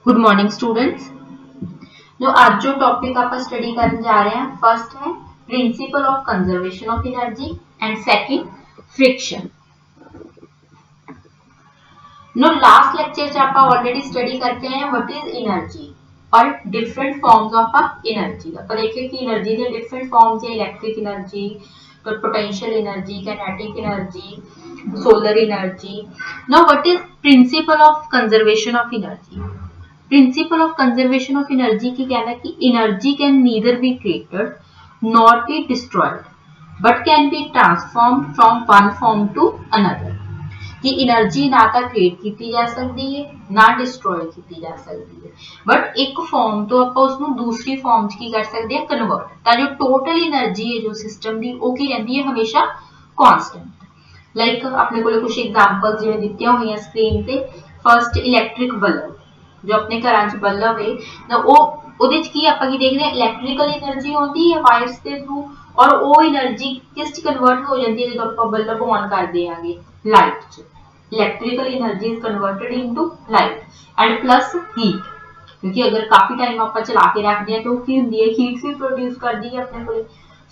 Good morning students. जो आज जो टॉपिक आप स्टडी करने जा रहे हैं, फर्स्ट है principle of conservation of energy and second friction. No last lecture च आप ऑलरेडी स्टडी करते हैं व्हाट इज एनर्जी और डिफरेंट फॉर्म्स ऑफ एनर्जी। आप देखिए कि एनर्जी के डिफरेंट फॉर्म्स है, इलेक्ट्रिक एनर्जी, तो potential energy, kinetic energy, solar energy. Now what is principle of conservation of energy. Principle of conservation of energy की कहना है कि energy can neither be created nor be destroyed but can be transform from one form to another. कि energy ना तो create की जा सकती है ना डिस्ट्रॉय की जा सकती है, बट एक फॉर्म तो आप उसको दूसरी फॉर्म की कर सकते हैं कन्वर्ट। तो जो टोटल एनर्जी है जो सिस्टम की वो की रहती है हमेशा कॉन्स्टेंट। लाइक अपने को कुछ एग्जाम्पल जिवें दित्तियां हुई स्क्रीन पे। फर्स्ट इलैक्ट्रिक बल्ब, जो अपने घर च बल्ब है तो वो देखते हैं इलैक्ट्रिकल एनर्जी आती है वायर्स के थ्रू, और वो एनर्जी किस कन्वर्ट हो जाती है जो आप बल्ब ऑन कर देंगे लाइट च। Electrical energy is converted into light and plus heat, क्योंकि अगर काफी टाइम आप चला के रखते हैं तो की होंगी है हीट भी प्रोड्यूस करती है अपने को।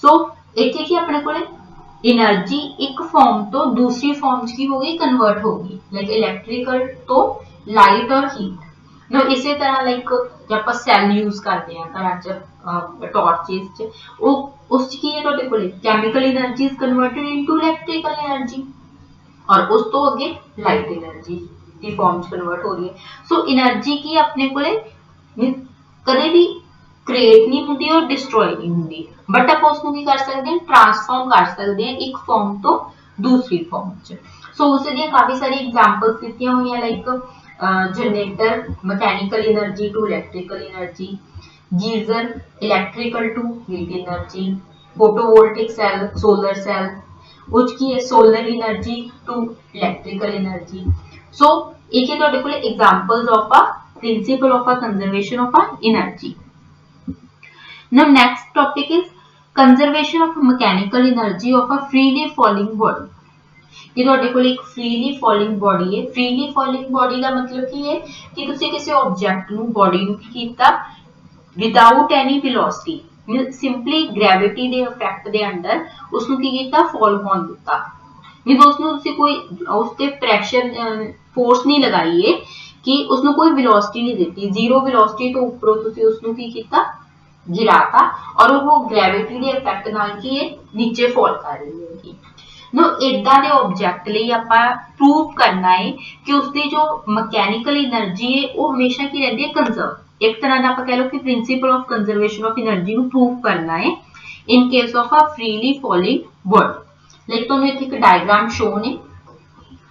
सो इतने की अपने को एनर्जी एक फॉर्म तो दूसरी फॉर्म की होगी कन्वर्ट होगी, लाइक इलैक्ट्रिकल तो लाइट और हीट। नो इसी तरह लाइक जब आप सैल यूज करते हैं घर च टॉर्चेस च, उस की है तो chemical energy is converted into electrical energy और उस तो अगे लाइट एनर्जी की फॉर्म कन्वर्ट हो रही है। सो एनर्जी की अपने को कदे भी क्रिएट नहीं होती और डिस्ट्रॉय नहीं होती, बट आप उसको की कर सकते हैं ट्रांसफॉर्म कर सकते हैं एक फॉर्म तो दूसरी फॉर्म च। सो उसके काफी सारी एग्जांपल्स दी हुई हैं, like generator mechanical energy to electrical energy, geyser electrical to heat energy, photovoltaic cell solar cell उसकी है solar energy to electrical energy. So एक examples of a principle of a conservation of a energy. Now next topic is conservation of mechanical energy of a freely falling body. ये ਤੁਹਾਡੇ ਕੋਲ ਇੱਕ freely falling body ਹੈ। Freely falling body ਦਾ ਮਤਲਬ ਕੀ ਹੈ ਕਿ ਤੁਸੀਂ ਕਿਸੇ ਆਬਜੈਕਟ ਨੂੰ ਬੋਡੀ ਨੂੰ ਕੀ ਕੀਤਾ without any velocity, simply gravity ਦੇ ਇਫੈਕਟ ਦੇ ਅੰਡਰ ਉਸ ਨੂੰ ਕੀ ਕੀਤਾ ਫਾਲ ਹੋਣ ਦਿੱਤਾ। ਜਦੋਂ ਉਸ ਨੂੰ ਤੁਸੀਂ ਕੋਈ ਉਸ ਤੇ ਪ੍ਰੈਸ਼ਰ ਫੋਰਸ ਨਹੀਂ ਲਗਾਈ ਹੈ ਕਿ ਉਸ ਨੂੰ ਕੋਈ ਵੈਲੋਸਿਟੀ ਨਹੀਂ ਦਿੱਤੀ, ਜ਼ੀਰੋ ਵੈਲੋਸਿਟੀ ਤੋਂ ਉੱਪਰੋਂ ਤੁਸੀਂ ਉਸ ਨੂੰ ਕੀ ਕੀਤਾ गिराता और वो ग्रेविटी के इफेक्ट नाल की नीचे फॉल कर रही है। नो इदा के ऑब्जेक्ट लिए आप प्रूव करना है कि उसकी जो मैकेनिकल एनर्जी है वो हमेशा की रहती है कंजर्व, एक तरह का आप कह लो कि principal of conservation of energy को प्रूव करना है in case of a freely falling body. Like तुहानू इत्थे एक डायग्राम शो ने,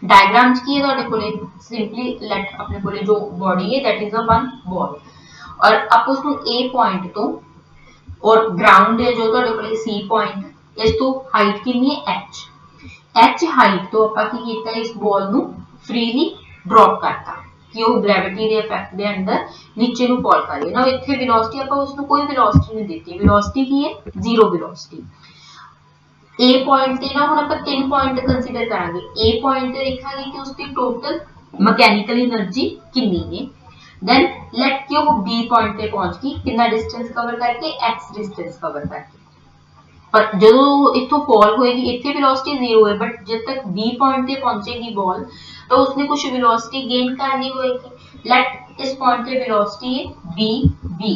डायग्राम की है तुहाडे कोले सिंपली लेट अपने कोले जो बॉडी है that is a one ball और आप उसको ए पॉइंट तो और ग्राउंड है जो तुहाडे कोले सी पॉइंट, इस तो हाइट कितनी है एच। एच हाइट तो आप की कीता इस बॉल नू फ्रीली ड्रॉप करता कि वो ग्रेविटी के इफेक्ट के अंडर नीचे नू फॉल कर रही है। ना इत्थे वेलोसिटी आप उसको कोई वेलोसिटी नहीं दी, वेलोसिटी की है जीरो वेलोसिटी। ए पॉइंट ते ना हुण आप तीन पॉइंट कंसीडर करांगे। ए पॉइंट ते देखांगे कि उसकी टोटल मैकेनिकल एनर्जी कितनी है। देन लेट के वो बी पॉइंट पे पहुंच गई, कितना डिस्टेंस कवर करके एक्स डिस्टेंस कवर करके, पर जो इथों फॉल होएगी इतने वेलोसिटी जीरो है, बट जब तक बी पॉइंट पे पहुंचेगी बॉल तो उसने कुछ वेलोसिटी गेन करनी होएगी। लेट इस पॉइंट पे वेलोसिटी है बी बी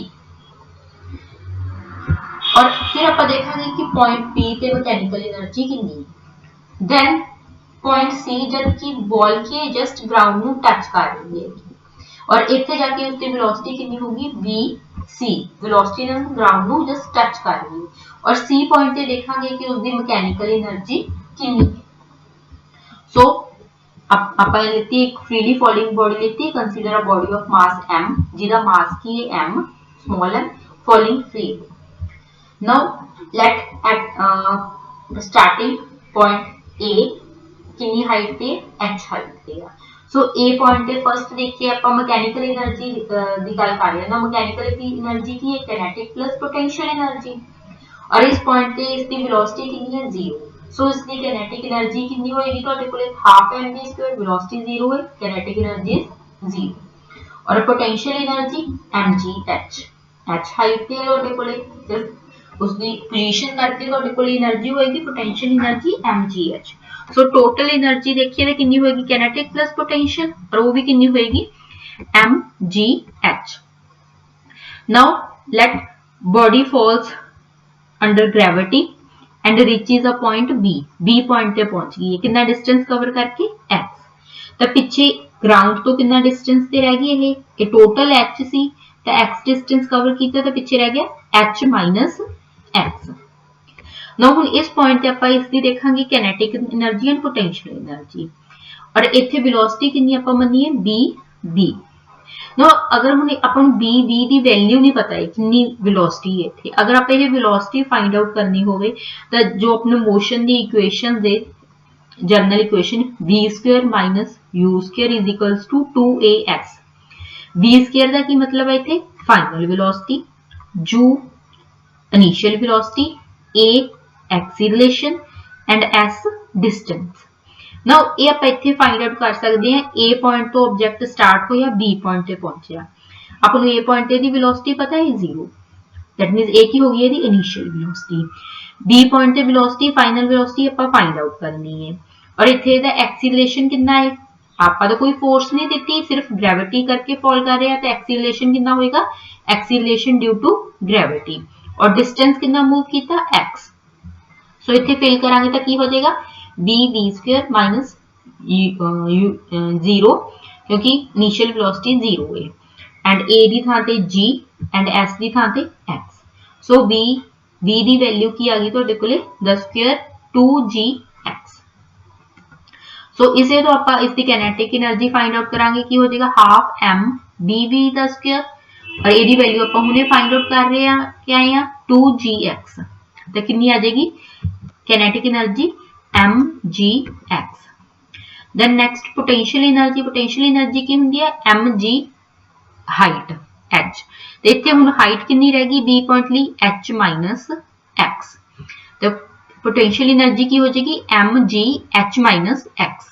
और फिर आप देखेंगे कि पॉइंट बी पे मैकेनिकल एनर्जी कितनी है। देन पॉइंट सी जबकि बॉल के जस्ट ग्राउंड ਨੂੰ टच कर रही है और इतने जाके उसकी वेलोसिटी कितनी होगी वी सी, वेलोसिटी ने ग्राउंड ਨੂੰ जस्ट टच कर रही है और सी पॉइंट पे देखांगे कि उसकी मैकेनिकल एनर्जी कितनी है। सो आप लेती एक फ्रीली फॉलिंग बॉडी लेती है, consider a body of mass m जिसका मास की है m small m falling free. Now let at starting point A कितनी हाइट पे h हाइट पे है। सो ए पॉइंट पे फर्स्ट देखिए आप मैकेनिकल एनर्जी की गल कर रहे हैं ना, मैकेनिकल एनर्जी की है काइनेटिक प्लस पोटेंशियल एनर्जी और इस पॉइंट पे इसकी वेलोसिटी कितनी है जीरो। सो इसकी काइनेटिक एनर्जी कितनी होएगी तो half M V square, velocity zero है, काइनेटिक एनर्जी 0 और potential energy mgh h height ते ਤੁਹਾਡੇ ਕੋਲੇ ਸਿਰਫ ਉਸਦੀ ਪੋਜੀਸ਼ਨ ਕਰਕੇ ਤੁਹਾਡੇ ਕੋਲੇ એનર્ਜੀ ਹੋਏਗੀ potential energy mgh so total energy देखिए तो कितनी होगी काइनेटिक प्लस पोटेंशियल और वो भी कितनी होगी mgh now let body falls under gravity and reaches a point B point पे पहुंच गई है कितना डिस्टेंस कवर करके x तो पीछे ग्राउंड तो कितना डिस्टेंस ते रह गई ये टोटल h सी तो x डिस्टेंस कवर किया तो पीछे रह गया h माइनस x ना हुण इस पॉइंट ते आपां इसदी देखांगे kinetic energy and potential energy और इत्थे वेलोसिटी कितनी आपां मन्नीए b नो अगर हुण आपां b दी वैल्यू नहीं पता है कितनी वेलोसिटी है इत्थे अगर आपां ये वेलोसिटी फाइंड आउट करनी होवे तो जो अपने मोशन दी इक्वेशन दे general equation v² minus u² is equals to 2as v² दा की मतलब है इत्थे final velocity u initial velocity a acceleration and s distance now ये आप इत्थे फाइंड आउट कर सकते हैं a पॉइंट तो ऑब्जेक्ट स्टार्ट होया b पॉइंट पे पहुंचया आपको a पॉइंट दी वेलोसिटी पता है 0 दैट मींस a की होगी दी इनिशियल वेलोसिटी b पॉइंट ते वेलोसिटी फाइनल वेलोसिटी आपा फाइंड आउट करनी है और इत्थे दा एक्सीलरेशन कितना है आपा तो कोई फोर्स नहीं दी सिर्फ ग्रेविटी करके फॉल कर रहे हैं तो एक्सीलरेशन कितना होएगा एक्सीलरेशन ड्यू टू ग्रेविटी और डिस्टेंस कितना मूव किया x सो इत्थे फिल करांगे तो की हो जाएगा v² माइनस 0 क्योंकि इनिशियल वेलोसिटी 0 है एंड a दी थां ते g एंड s दी थां ते x सो v दी वैल्यू की आ गई तुहाडे कोले 10² 2gx सो इसे तो आपां इसकी काइनेटिक एनर्जी फाइंड आउट करांगे की हो जाएगा हाफ m bv दा स्क्वायर और ए दी वैल्यू आपां हुणे फाइंड आउट कर रहे हैं क्या है 2gx तो कितनी आ जाएगी kinetic energy mgx then next potential energy की हुंदी है mg हाइट h ते इत्थे हुण हाइट कितनी रह गई b पॉइंट ली h माइनस x तो पोटेंशियल एनर्जी की हो जाएगी mg h माइनस x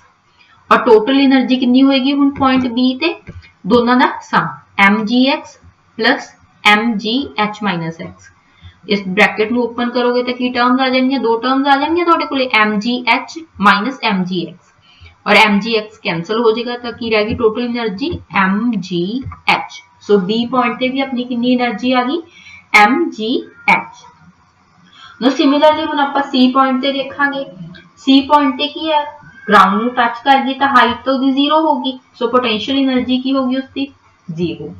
और टोटल एनर्जी कितनी होएगी हुण पॉइंट b ते दोनों दा सम mgx plus mgh minus x इस ब्रैकेट ਨੂੰ ओपन करोगे तो की टर्म्स आ जाएंगे दो टर्म्स आ जाएंगे ਤੁਹਾਡੇ ਕੋਲੇ mgh माइनस mgx और mgx कैंसिल हो जाएगा तो की रहेगी टोटल एनर्जी mgh सो b पॉइंट पे भी अपनी कितनी एनर्जी आ गई mgh नो सिमिलरली हुन ਆਪਾਂ c पॉइंट पे देखांगे c पॉइंट पे की है ग्राउंड ਨੂੰ टच कर गई तो हाइट तो दी 0 होगी सो पोटेंशियल एनर्जी की होगी उसकी 0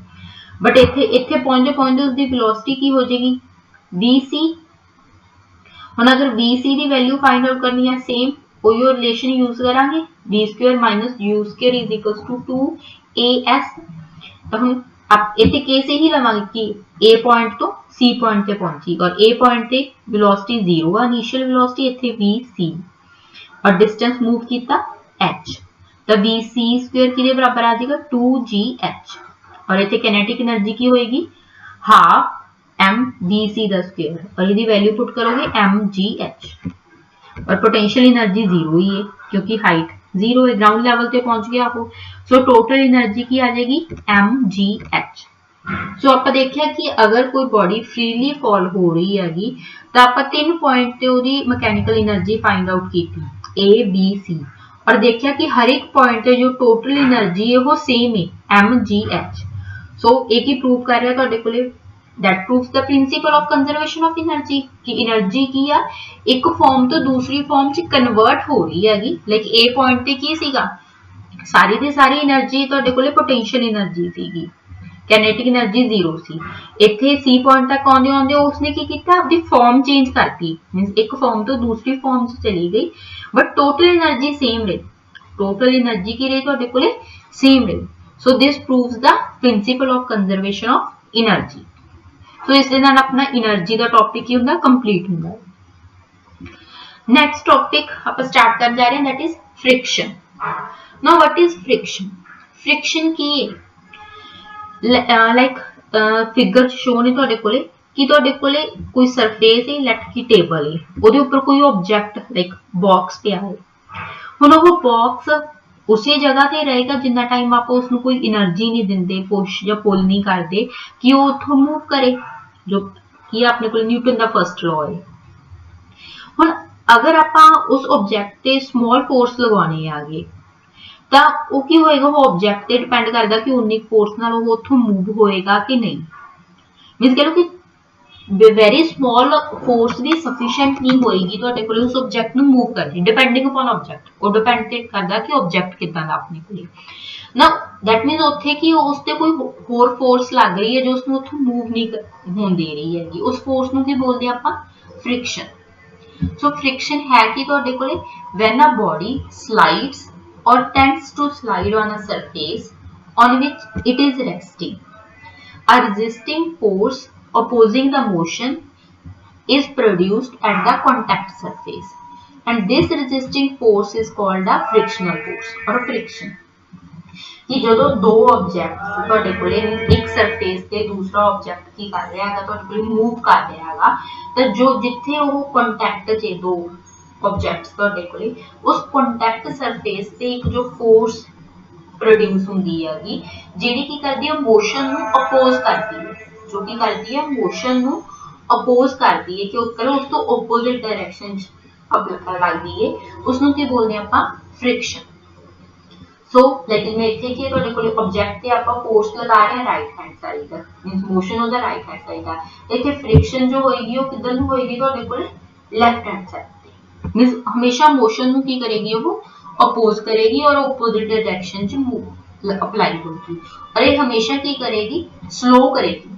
बट इत्थे पहुंचते उसकी वेलोसिटी की हो जाएगी vc हुन अगर vc दी वैल्यू फाइंड आउट करनी है सेम कोई और रिलेशन यूज करांगे v² minus u² is equals to 2as तो हम अब इत्थे के से ही लवांगे कि a पॉइंट तो c पॉइंट पे पहुंची और a पॉइंट पे वेलोसिटी 0 है इनिशियल वेलोसिटी इत्थे vc और डिस्टेंस मूव कीता h तो vc² किदे बराबर आ जाएगा 2gh और इत्थे काइनेटिक एनर्जी की होएगी हाफ mvc दा स्क्वायर और यदि वैल्यू पुट करोगे mgh और पोटेंशियल एनर्जी 0 ही है क्योंकि हाइट 0 है ग्राउंड लेवल पे पहुंच गया हो सो टोटल एनर्जी की आ जाएगी mgh सो आप देखिए कि अगर कोई बॉडी फ्रीली फॉल हो रही हैगी तो आप 3 पॉइंट ते ओदी मैकेनिकल एनर्जी फाइंड आउट की थी a b c और देखिए कि हर एक पॉइंट पे जो टोटल एनर्जी है वो सेम है mgh सो एक ही प्रूव कर रहा है ਤੁਹਾਡੇ ਕੋਲੇ that proves the principle of conservation of energy कि एनर्जी की आ एक फॉर्म तो दूसरी फॉर्म च कन्वर्ट हो रही हैगी लाइक ए पॉइंट पे की सीगा सारी दी सारी एनर्जी ਤੁਹਾਡੇ ਕੋਲੇ पोटेंशियल एनर्जी सीगी काइनेटिक एनर्जी 0 सी इत्थे सी पॉइंट तक आंदे आंदे उसने की कीता अपनी फॉर्म चेंज करती मींस एक फॉर्म तो दूसरी फॉर्म च चली गई बट टोटल एनर्जी सेम रही टोटल एनर्जी की रही ਤੁਹਾਡੇ ਕੋਲੇ सेम रही so this proves the principal of conservation of energy so इस नाल अपना एनर्जी का टॉपिक ही हुंदा कंप्लीट हुंदा नेक्स्ट टॉपिक आप स्टार्ट कर जा रहे हैं that is friction now what is friction friction की लाइक फिगर शो ने ਤੁਹਾਡੇ ਕੋਲੇ कि ਤੁਹਾਡੇ ਕੋਲੇ कोई सरफेस है लेट की टेबल है ਉਹਦੇ ਉੱਪਰ कोई ऑब्जेक्ट लाइक बॉक्स ਪਿਆ है ਹੁਣ ਉਹ बॉक्स ਉਸੇ ਜਗ੍ਹਾ ਤੇ ਰਹੇਗਾ ਜਿੰਨਾ ਟਾਈਮ ਆਪਾਂ ਉਸ ਨੂੰ ਕੋਈ એનર્ਜੀ ਨਹੀਂ ਦਿੰਦੇ, ਪੁਸ਼ ਜਾਂ ਪੁੱਲ ਨਹੀਂ ਕਰਦੇ ਕਿ ਉਹ ਉੱਥੋਂ ਮੂਵ ਕਰੇ, ਜੋ ਕਿ ਆਪਣੇ ਕੋਲ ਨਿਊਟਨ ਦਾ ਫਸਟ ਲਾਅ ਹੈ। ਹੁਣ ਅਗਰ ਆਪਾਂ ਉਸ ਆਬਜੈਕਟ ਤੇ ਸਮਾਲ ਫੋਰਸ ਲਗਾਉਣੇ ਆਗੇ ਤਾਂ ਉਹ ਕੀ ਹੋਏਗਾ, ਉਹ ਆਬਜੈਕਟ ਤੇ ਡਿਪੈਂਡ ਕਰਦਾ ਕਿ ਉਨੀ ਫੋਰਸ ਨਾਲ ਉਹ ਉੱਥੋਂ ਮੂਵ ਹੋਏਗਾ ਕਿ ਨਹੀਂ। ਮੀਨਸ ਕਹ ਲਓ ਕਿ very small force भी sufficient नहीं होएगी ਤੁਹਾਡੇ ਕੋਲ ਉਸ ਆਬਜੈਕਟ ਨੂੰ ਮੂਵ ਕਰਨ ਲਈ, ਡਿਪੈਂਡਿੰਗ ਅਪਨ ਆਬਜੈਕਟ, ਉਹ ਡਿਪੈਂਡ ਕਰਦਾ ਕਿ ਆਬਜੈਕਟ ਕਿੱਦਾਂ ਦਾ ਆਪਣੇ ਕੋਲ। ਨਾ ਦੈਟ ਮੀਨਸ ਉੱਥੇ ਕਿ ਉਸ ਤੇ ਕੋਈ ਹੋਰ ਫੋਰਸ ਲੱਗ ਰਹੀ ਹੈ ਜੋ ਉਸ ਨੂੰ ਉੱਥੋਂ ਮੂਵ ਨਹੀਂ ਹੋਣ ਦੇ ਰਹੀ ਹੈਗੀ, ਉਸ ਫੋਰਸ ਨੂੰ ਕੀ ਬੋਲਦੇ ਆਪਾਂ, ਫ੍ਰਿਕਸ਼ਨ। ਸੋ ਫ੍ਰਿਕਸ਼ਨ ਹੈ ਕਿ ਤੁਹਾਡੇ ਕੋਲੇ when a body slides or tends to slide on a surface on which it is resting, a resisting force opposing the motion is produced at the contact surface, and this resisting force is called a frictional force or friction। कि ਜਦੋਂ ਦੋ object ਤੁਹਾਡੇ ਕੋਲੇ ਇੱਕ surface ਤੇ ਦੂਸਰਾ object ਕੀ ਕਰ ਰਿਹਾ ਹੈਗਾ, ਤੁਹਾਡੇ ਕੋਲੇ ਮੂਵ ਕਰ ਰਿਹਾ ਹੈਗਾ, ਤਾਂ ਜੋ ਜਿੱਥੇ ਉਹ ਕੰਟੈਕਟ 'ਚ ਦੋ ਆਬਜੈਕਟਸ ਤੁਹਾਡੇ ਕੋਲੇ ਉਸ ਕੰਟੈਕਟ ਸਰਫੇਸ ਤੇ ਇੱਕ ਜੋ ਫੋਰਸ ਪ੍ਰੋਡਿਊਸ ਹੁੰਦੀ ਹੈਗੀ, ਜਿਹੜੀ ਕੀ ਕਰਦੀ ਹੈ, ਮੋਸ਼ਨ ਨੂੰ ਅਪੋਜ਼ ਕਰਦੀ ਹੈ, जो कि करती है मोशन ਨੂੰ ਅਪੋਜ਼ ਕਰਦੀ ਹੈ, ਕਿ ਉਹ ਉਸ ਤੋਂ ਆਪੋਜ਼ਿਟ ਡਾਇਰੈਕਸ਼ਨ 'ਚ ਲੱਗਦੀ ਹੈ, ਉਸ ਨੂੰ ਕੀ ਬੋਲਦੇ ਆਪਾਂ, ਫ੍ਰਿਕਸ਼ਨ। ਸੋ ਲੇਕਿਨ ਮੈਂ ਇੱਥੇ ਕੀ ਤੁਹਾਡੇ ਕੋਲ ਆਬਜੈਕਟ ਤੇ ਆਪਾਂ ਫੋਰਸ ਲਗਾ ਰਹੇ ਹਾਂ ਰਾਈਟ ਹੈਂਡ ਸਾਈਡ ਦਾ, ਮੀਨਸ ਮੋਸ਼ਨ ਉਹਦਾ ਰਾਈਟ ਹੈਂਡ ਸਾਈਡ ਦਾ, ਇੱਥੇ ਫ੍ਰਿਕਸ਼ਨ ਜੋ ਹੋਏਗੀ ਉਹ ਕਿੱਧਰ ਨੂੰ ਹੋਏਗੀ, ਤੁਹਾਡੇ ਕੋਲ ਲੈਫਟ ਹੈਂਡ ਸਾਈਡ ਤੇ। ਮੀਨਸ ਹਮੇਸ਼ਾ ਮੋਸ਼ਨ ਨੂੰ ਕੀ ਕਰੇਗੀ, ਉਹ ਅਪੋਜ਼ ਕਰੇਗੀ ਔਰ ਆਪੋਜ਼ਿਟ ਡਾਇਰੈਕਸ਼ਨ 'ਚ ਮੂਵ ਅਪਲਾਈ ਹੋਗੀ, ਔਰ ਇਹ ਹਮੇਸ਼ਾ ਕੀ ਕਰੇਗੀ, ਸਲੋ ਕਰੇਗੀ,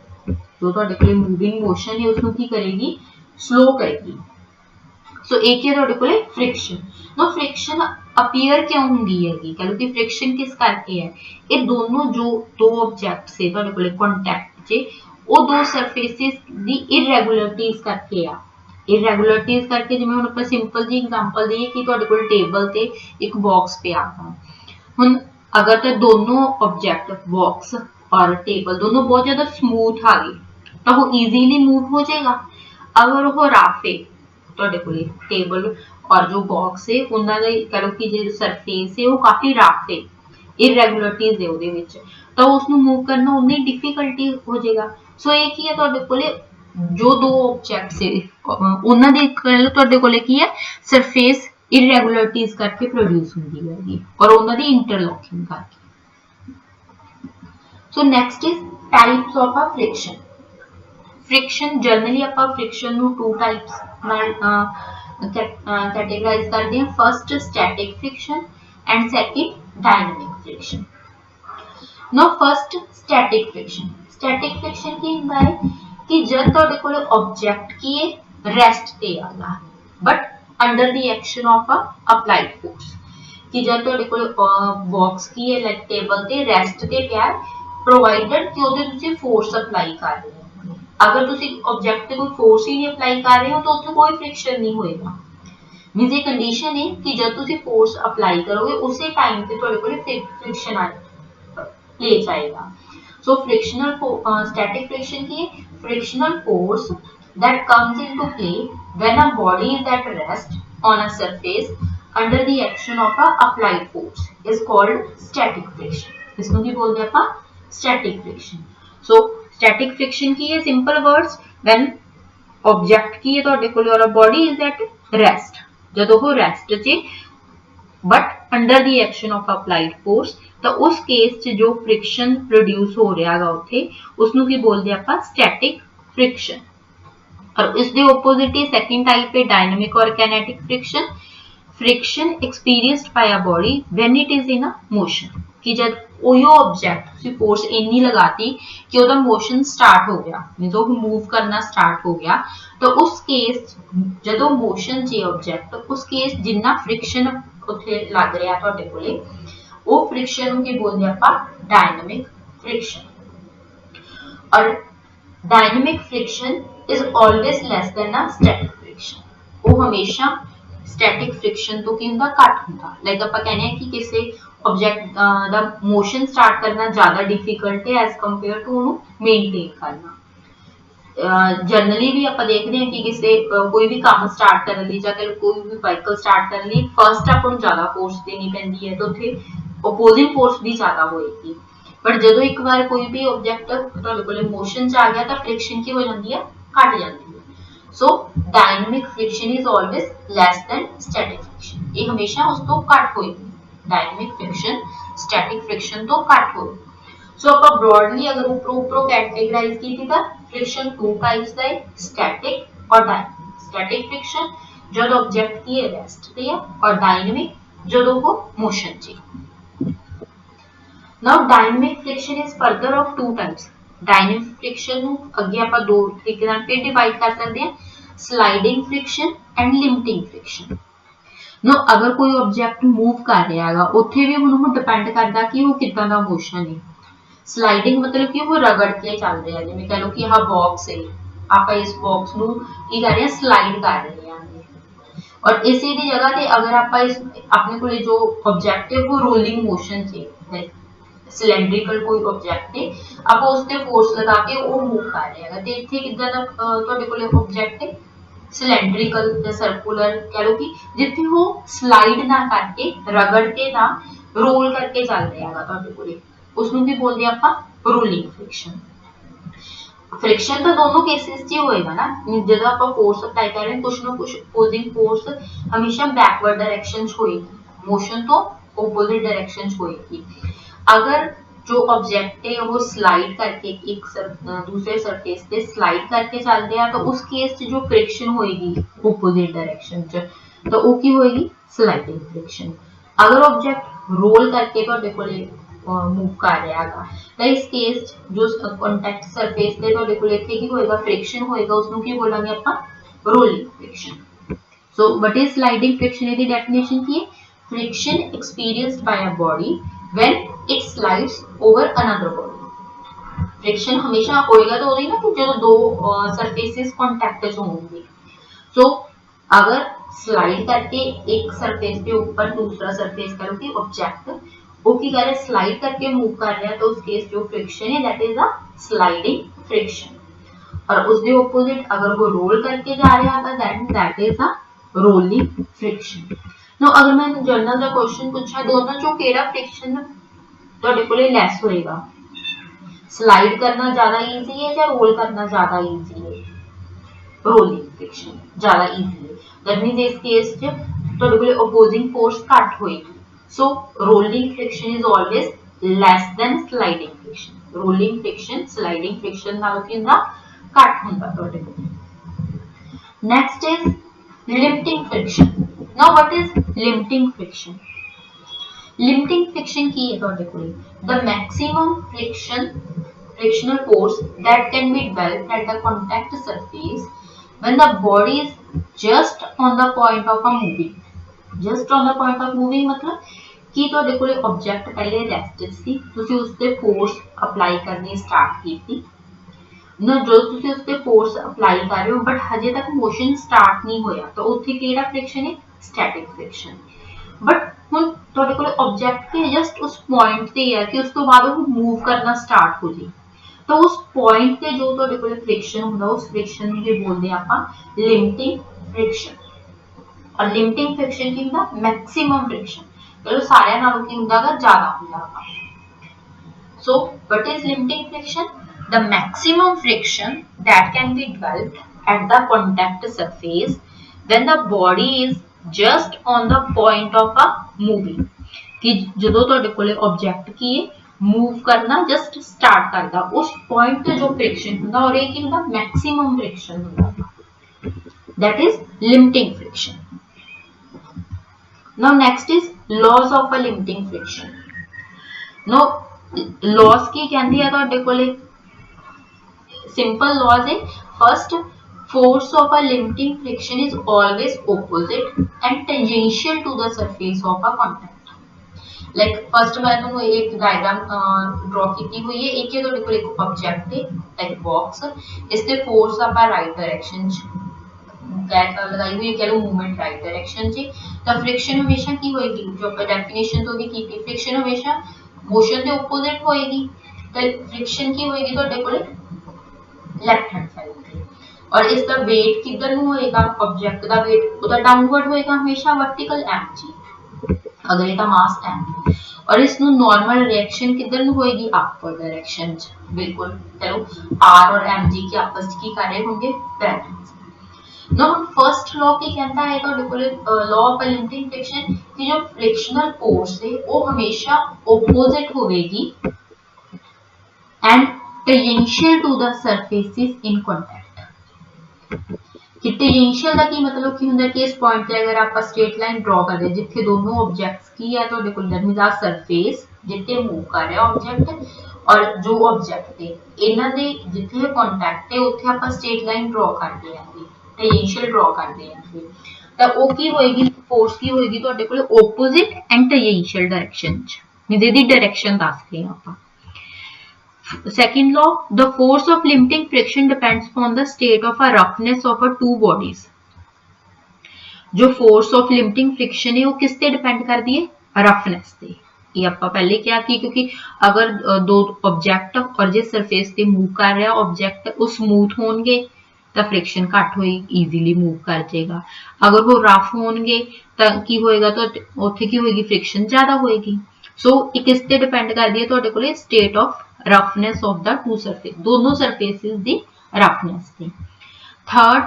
जो ਤੁਹਾਡੇ ਕੋਲੇ मूविंग मोशन है उसਨੂੰ ਕੀ ਕਰੇਗੀ, स्लो करेगी। सो एक है ਤੁਹਾਡੇ ਕੋਲੇ फ्रिक्शन। नो फ्रिक्शन अपीयर क्यों ਹੁੰਦੀ ਹੈਗੀ, ਕਹ ਲੋ ਕਿ फ्रिक्शन किस करके है, ये दोनों जो दो ऑब्जेक्ट्स है ਤੁਹਾਡੇ ਕੋਲੇ ਕੰਟੈਕਟ 'ਚ, ਉਹ ਦੋ ਸਰਫੇਸਿਸ ਦੀ ਇਰੈਗੂਲਰਿਟੀਜ਼ ਕਰਕੇ ਆ। ਇਰੈਗੂਲਰਿਟੀਜ਼ ਕਰਕੇ ਜਿਵੇਂ ਹੁਣ ਆਪਾਂ ਸਿੰਪਲ ਜੀ ਐਗਜ਼ਾਮਪਲ ਦਈਏ ਕਿ ਤੁਹਾਡੇ ਕੋਲ ਟੇਬਲ ਤੇ ਇੱਕ ਬਾਕਸ ਪਿਆ ਵਾ, ਹੁਣ ਅਗਰ ਤਾਂ ਦੋਨੋਂ ऑब्जेक्ट बाक्स और टेबल दोनों बहुत ज्यादा स्मूथ आ गए तो वो इजीली मूव हो जाएगा। अगर वो रफ है ਤੁਹਾਡੇ ਕੋਲੇ ਟੇਬਲ ਔਰ ਜੋ ਬਾਕਸ ਹੈ ਉਹਨਾਂ ਦੇ ਕਹ ਲਓ ਕਿ ਜਿਹੜੀ ਸਰਫੇਸ ਹੈ ਉਹ ਕਾਫੀ ਰਫ ਹੈ, ਇਰੈਗੂਲਰਿਟੀਜ਼ ਹੈ ਉਹਦੇ ਵਿੱਚ, ਤਾਂ ਉਸ ਨੂੰ ਮੂਵ ਕਰਨਾ ਉਨੀ ਡਿਫਿਕਲਟੀ ਹੋ ਜਾਏਗਾ। ਸੋ ਇਹ ਕੀ ਹੈ, ਤੁਹਾਡੇ ਕੋਲੇ ਜੋ ਦੋ ਆਬਜੈਕਟਸ ਹੈ ਉਹਨਾਂ ਦੇ ਕਹ ਲਓ ਤੁਹਾਡੇ ਕੋਲੇ ਕੀ ਹੈ, ਸਰਫੇਸ ਇਰੈਗੂਲਰਿਟੀਜ਼ ਕਰਕੇ ਪ੍ਰੋਡਿਊਸ ਹੁੰਦੀ ਹੈਗੀ ਔਰ ਉਹਨਾਂ ਦੀ ਇੰਟਰਲੋਕਿੰਗ ਕਰਕੇ। So next is types of a friction। friction generally ਆਪਾਂ friction ਨੂੰ two types ਨਾਲ categorize ਕਰਦੇ ਹਾਂ। first static friction and second dynamic friction। now first static friction। static friction ਕੀ ਹੁੰਦਾ ਹੈ ਕਿ ਜਦ ਤੁਹਾਡੇ ਕੋਲ object ਕੀ ਹੈ rest ਤੇ ਆਗਾ but under the action of a applied force। ਕਿ ਜਦ ਤੁਹਾਡੇ ਕੋਲ box ਕੀ ਹੈ like table ਤੇ rest ਤੇ ਪਿਆ ਹੈ प्रोवाइडेड कि ਉਹਦੇ ਤੁਸੀਂ ਫੋਰਸ ਅਪਲਾਈ ਕਰ ਰਹੇ ਹੋ। ਅਗਰ ਤੁਸੀਂ ਆਬਜੈਕਟ ਤੇ ਕੋਈ ਫੋਰਸ ਹੀ ਨਹੀਂ ਅਪਲਾਈ ਕਰ ਰਹੇ ਹੋ ਤਾਂ ਉੱਥੇ ਕੋਈ ਫ੍ਰਿਕਸ਼ਨ ਨਹੀਂ ਹੋਏਗਾ। ਮੀਨਸ ਇਹ ਕੰਡੀਸ਼ਨ ਹੈ ਕਿ ਜਦ ਤੁਸੀਂ ਫੋਰਸ ਅਪਲਾਈ ਕਰੋਗੇ ਉਸੇ ਟਾਈਮ ਤੇ ਤੁਹਾਡੇ ਕੋਲ ਫ੍ਰਿਕਸ਼ਨ ਆ ਲੈ ਜਾਏਗਾ। ਸੋ ਫ੍ਰਿਕਸ਼ਨਲ static friction ਕੀ ਹੈ, frictional force that comes into play when a body is at rest on a surface under the action of a applied force is called static friction। इसको ਕੀ बोलते हैं ਆਪਾਂ, static friction। so static friction की है simple words when object की है ਤੁਹਾਡੇ ਕੋਲ ਔਰ body is at rest, ਜਦੋਂ ਉਹ rest 'ਚ but under the action of applied force, ਤਾਂ ਉਸ ਕੇਸ 'ਚ ਜੋ friction produce ਹੋ ਰਿਹਾ ਹੈਗਾ ਉੱਥੇ ਉਸਨੂੰ ਕੀ ਬੋਲਦੇ ਆਪਾਂ, static friction। और इसके opposite ही second type है dynamic और kinetic friction। friction experienced by a body when it is in a motion। कि जब ਉਹੀ ਆਬਜੈਕਟ ਤੁਸੀਂ ਫੋਰਸ ਇੰਨੀ ਲਗਾਤੀ ਕਿ ਉਹਦਾ ਮੋਸ਼ਨ ਸਟਾਰਟ ਹੋ ਗਿਆ, ਮੀਨਸ ਉਹ ਮੂਵ ਕਰਨਾ ਸਟਾਰਟ ਹੋ ਗਿਆ, ਤਾਂ ਉਸ ਕੇਸ ਜਦੋਂ ਮੋਸ਼ਨ 'ਚ ਆਬਜੈਕਟ ਉਸ ਕੇਸ ਜਿੰਨਾ ਫ੍ਰਿਕਸ਼ਨ ਉੱਥੇ ਲੱਗ ਰਿਹਾ ਤੁਹਾਡੇ ਕੋਲੇ ਉਹ ਫ੍ਰਿਕਸ਼ਨ ਨੂੰ ਕੀ ਬੋਲਦੇ ਆਪਾਂ, ਡਾਇਨਾਮਿਕ ਫ੍ਰਿਕਸ਼ਨ। ਔਰ dynamic friction is always less than a static friction. ਉਹ ਹਮੇਸ਼ਾ ਸਟੈਟਿਕ ਫ੍ਰਿਕਸ਼ਨ ਤੋਂ ਕੀ ਹੁੰਦਾ, ਘੱਟ ਹੁੰਦਾ। ਲਾਈਕ ਆਪਾਂ ਕਹਿੰਦੇ ਆ ਕਿ ਕਿਸੇ ऑब्जेक्ट ਦਾ मोशन स्टार्ट करना ज्यादा डिफिकल्ट है एज कंपेयर टू ਉਹਨੂੰ मेंटेन करना। ਜਨਰਲੀ ਵੀ ਆਪਾਂ ਦੇਖਦੇ ਹਾਂ ਕਿ ਕਿਸੇ ਕੋਈ ਵੀ ਕੰਮ ਸਟਾਰਟ ਕਰਨ ਲਈ ਜਾਂ ਕੋਈ ਵੀ ਵਾਹੀਕਲ ਸਟਾਰਟ ਕਰਨ ਲਈ ਫਸਟ ਆਪਾਂ ਨੂੰ ਜ਼ਿਆਦਾ ਫੋਰਸ ਦੇਣੀ ਪੈਂਦੀ ਹੈ, ਤਾਂ ਉੱਥੇ ਓਪੋਜ਼ਿੰਗ ਫੋਰਸ ਵੀ ਜ਼ਿਆਦਾ ਹੋਏਗੀ। ਬਟ ਜਦੋਂ ਇੱਕ ਵਾਰ ਕੋਈ ਵੀ ਆਬਜੈਕਟ ਤੁਹਾਡੇ ਕੋਲ ਮੋਸ਼ਨ 'ਚ ਆ ਗਿਆ ਤਾਂ ਫ੍ਰਿਕਸ਼ਨ ਕੀ ਹੋ ਜਾਂਦੀ ਹੈ, ਘਟ ਜਾਂਦੀ ਹੈ। So dynamic friction is always less than static friction, ਇਹ ਹਮੇਸ਼ਾ ਉਸ ਤੋਂ ਘੱਟ ਹੋਏਗੀ। ਡਾਇਨਾਮਿਕ ਫ੍ਰਿਕਸ਼ਨ ਸਟੈਟਿਕ ਫ੍ਰਿਕਸ਼ਨ ਤੋਂ ਘੱਟ ਹੋਏਗੀ। ਸੋ ਆਪਾਂ ਬ੍ਰॉडली अगर ऊपरों कैटेगराइज की थी फ्रिक्शन टू टाइप्स का है, स्टैटिक और डायनामिक। स्टैटिक फ्रिक्शन जब ऑब्जेक्ट की रेस्ट ते है और डायनामिक जब वो मोशन च। Now dynamic friction is further of two types. Dynamic friction ਨੂੰ ਅੱਗੇ ਆਪਾਂ ਦੋ ਤਰੀਕੇ ਨਾਲ ਫਿਰ ਡਿਵਾਈਡ ਕਰ ਸਕਦੇ ਹਾਂ, sliding friction and limiting friction. No अगर कोई ऑब्जेक्ट मूव कर रहा है ਉੱਥੇ ਵੀ ਉਹਨੂੰ ਡਿਪੈਂਡ ਕਰਦਾ ਕਿ ਉਹ ਕਿੱਦਾਂ ਦਾ ਮੋਸ਼ਨ ਹੈ। स्लाइडिंग मतलब कि वो रगड़ के चल रहा है, जिवें कह लो कि आह बॉक्स है, आप इस बॉक्स नू की कर रहे हैं, स्लाइड कर रहे हैं। और इसी की जगह पे अगर आप इस अपने को जो ऑब्जेक्ट है वो रोलिंग मोशन से सिलेंड्रिकल कोई ऑब्जेक्ट है, आप उस ते फोर्स लगा के वो मूव कर रहे हैं, तो इत्थे किदां दा तुहाडे कोल ऑब्जेक्ट है सिलेंड्रिकल या सर्कुलर कह लो कि जिथे वो स्लाइड ना करके रगड़ के ना रोल करके चल रहा है तुहाडे कोल, उसनूं की बोलते हैं ਆਪਾਂ रोलिंग फ्रिक्शन। फ्रिक्शन तो दोनों केसेस च ही होएगा ना, जब आप फोर्स अप्लाई कर रहे हैं कुछ ना कुछ अपोजिंग फोर्स हमेशा बैकवर्ड डायरेक्शन होएगी, मोशन तो अपोजिट डायरेक्शन होएगी। अगर जो ऑब्जेक्ट है वो स्लाइड करके एक दूसरे सरफेस पे स्लाइड करके चल रहा है तो उस केस च जो फ्रिक्शन होएगी अपोजिट डायरेक्शन च तो वो की होएगी स्लाइडिंग फ्रिक्शन। अगर ऑब्जेक्ट रोल करके तुहाडे कोल मूव कर रहा है तो इस केस जो कॉन्टैक्ट सरफेस पे तुहाडे कोल इत्थे की होएगा फ्रिक्शन होएगा, उसनूं की बोलांगे आपां rolling friction. So what is sliding friction, इसदी डेफिनेशन की है, friction experienced bye a body when it slides over another body. Friction हमेशा होएगा तो होगी ना कि जो दो सरफेसेस कॉन्टैक्ट च होंगे। सो अगर स्लाइड करके एक सरफेस के ऊपर दूसरा सरफेस करो कि ऑब्जेक्ट वो की कर स्लाइड करके मूव कर रहा है तो उस केस जो फ्रिक्शन है that is a sliding friction. और उसके ऑपोजिट अगर वो रोल करके जा रहा है then that is a rolling friction. No अगर मैं जर्नल का क्वेश्चन पूछा दोनों चों केड़ा फ्रिक्शन तुहाडे कोले लैस होएगा, स्लाइड करना ज्यादा इजी है या रोल करना ज्यादा इजी है? रोलिंग फ्रिक्शन ज्यादा इजी है। दैट मींस इस केस च तुहाडे कोले अपोजिंग फोर्स घट होएगी। So rolling friction is always less than sliding friction. Rolling friction, sliding friction नालों की ना घट हुंदा तुहाडे कोल। Next is limiting friction. Now what is limiting friction? Limiting friction की है तुहाडे कोल? The maximum frictional force that can be developed at the contact surface when the body is just on the point of a moving. Just on the point of moving मतलब कि तुहाडे कोले object पहले rest सी, तुसी उस ते force apply करनी start कीती ना, जो तुसी उस ते फोर्स अप्लाई कर रहे हो बट हजे तक मोशन स्टार्ट नहीं होया तो उत्थे केड़ा फ्रिक्शन है, स्टैटिक फ्रिक्शन। बट हुण तुहाडे कोले ऑब्जेक्ट के जस्ट उस पॉइंट ते है कि उस तो बाद वो मूव करना स्टार्ट हो जाए तो उस पॉइंट ते जो तुहाडे कोले फ्रिक्शन हुंदा उस फ्रिक्शन नूं बोलदे आपां लिमिटिंग फ्रिक्शन। और लिमिटिंग फ्रिक्शन की होंदा मैक्सिमम फ्रिक्शन, चलो सारे नालों की होंदा ज्यादा होंदा। सो what is limiting friction? The maximum friction that can be developed at the contact surface when the body is just on the point of a moving, कि जदों तुहाडे कोले ऑब्जेक्ट की मूव करना जस्ट स्टार्ट करदा उस पॉइंट ते जो फ्रिक्शन होंदा और ये की होंदा मैक्सिमम फ्रिक्शन होंदा, that is limiting friction. Now next is laws of a limiting friction. Now laws की कहती है तो देखो simple laws है, first force of a limiting friction is always opposite and tangential to the surface of a contact. Like first मैं तुमको एक diagram draw की हुई है, एक ये तो देखो एक ऑब्जेक्ट है लाइक बॉक्स, इससे फोर्स आप राइट डायरेक्शन लगाई हुई है, कह लो मूवमेंट राइट डायरेक्शन जी, तो फ्रिक्शन हमेशा की होएगी जो डेफिनेशन तो भी की थी, फ्रिक्शन हमेशा मोशन के ऑपोजिट होएगी तो फ्रिक्शन की होएगी तो कोले ਲੈਫਟ हैंड साइड ਤੇ और इसका वेट किधर ਨੂੰ ਹੋਏਗਾ ऑब्जेक्ट ਦਾ वेट ਉਹਦਾ डाउनवर्ड ਹੋਏਗਾ हमेशा वर्टिकल mg अगर ਇਹਦਾ मास m और इसनु नॉर्मल रिएक्शन किधर ਨੂੰ ਹੋਏਗੀ अपवर्ड डायरेक्शन ਚ बिल्कुल चलो r और mg के आपस में की कर रहे होंगे पैरेलल ना फर्स्ट लॉ की कहता है तो लॉ ऑफ लिमिटिंग फ्रिक्शन कि जो फ्रिक्शनल फोर्स है वो हमेशा ऑपोजिट होगी and tangential to the surfaces in contact कि टेंजेंशियल ਦਾ ਕੀ मतलब ਕੀ ਹੁੰਦਾ ਕਿ ਇਸ ਪੁਆਇੰਟ ਤੇ ਅਗਰ ਆਪਾਂ ਸਟ੍ਰੇਟ ਲਾਈਨ ਡਰਾ ਕਰਦੇ ਜਿੱਥੇ ਦੋਨੋਂ ਆਬਜੈਕਟਸ ਕੀ ਹੈ ਤੁਹਾਡੇ ਕੋਲ दैट मींस ਆ ਸਰਫੇਸ ਜਿੱਥੇ मूव ਕਰ ਰਿਹਾ ਆਬਜੈਕਟ और जो ऑब्जेक्ट है ਇਹਨਾਂ ਦੇ ਜਿੱਥੇ ਕੰਟੈਕਟ ਹੈ ਉੱਥੇ ਆਪਾਂ ਸਟ੍ਰੇਟ ਲਾਈਨ ਡਰਾ ਕਰਦੇ ਹਾਂ टेंजेंशियल ड्रॉ करते हैं तो वो की होएगी फोर्स की होएगी ਤੁਹਾਡੇ ਕੋਲ opposite and tangential direction ਚ ਇਹਦੀ डायरेक्शन ਦੱਸ ਰਹੇ ਆਪਾਂ second law the force of limiting friction depends upon the state of a roughness of a two bodies जो force of limiting friction है वो किस ਤੇ डिपेंड करती है roughness ਤੇ ये ਆਪਾਂ पहले क्या की क्योंकि अगर दो ऑब्जेक्ट और जिस सरफेस ਤੇ मूव कर रहा ऑब्जेक्ट वो स्मूथ होंगे तो फ्रिक्शन घट हो ईजीली मूव कर जाएगा अगर वो रफ होंगे तो की होएगा तो उत्थे की होएगी फ्रिक्शन ज्यादा होएगी सो किस ते डिपेंड करती है तुहाडे कोले state of roughness of the two surface दोनों सरफेसेस दी रफनेस दी third